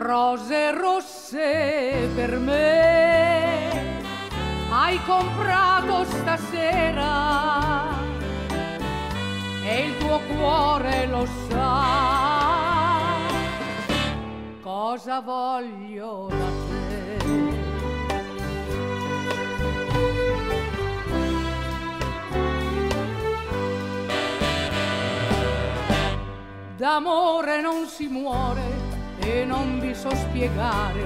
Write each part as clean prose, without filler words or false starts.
Rose rosse per me hai comprato stasera e il tuo cuore lo sa cosa voglio da te. D'amore non si muore e non vi so spiegare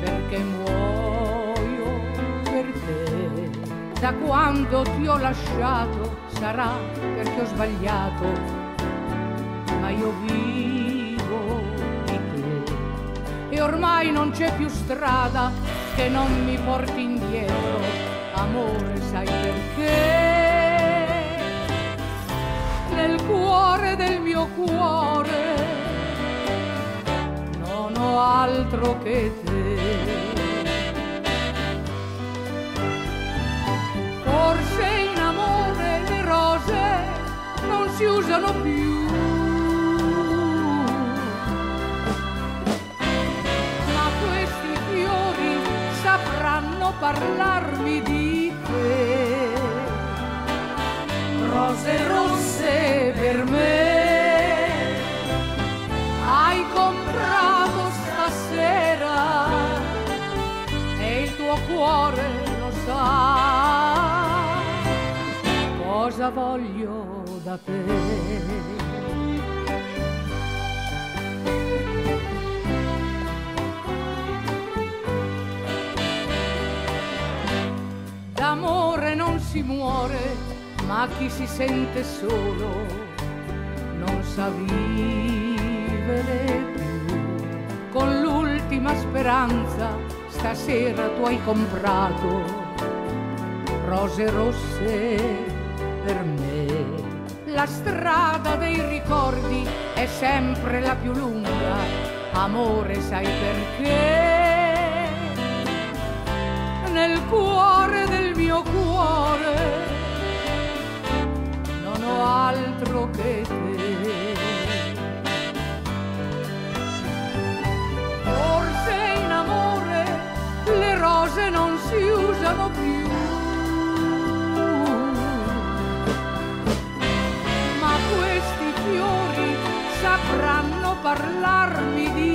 perché muoio per te. Da quando ti ho lasciato sarà perché ho sbagliato, ma io vivo di te e ormai non c'è più strada che non mi porti indietro. Amore, sai perché? Nel cuore del mio cuore non ho altro che te. Forse in amore le rose non si usano più, ma questi fiori sapranno parlarmi di te. Rose rosse per me hai comprato stasera e il tuo cuore lo sa cosa voglio da te. D'amore non si muore, ma chi si sente solo non sa vivere più. Con l'ultima speranza stasera tu hai comprato rose rosse per me. La strada dei ricordi è sempre la più lunga, amore, sai perché? Nel cuore del mio cuore non ho altro che te. Forse in amore le rose non si usano più, ma questi fiori sapranno parlarmi di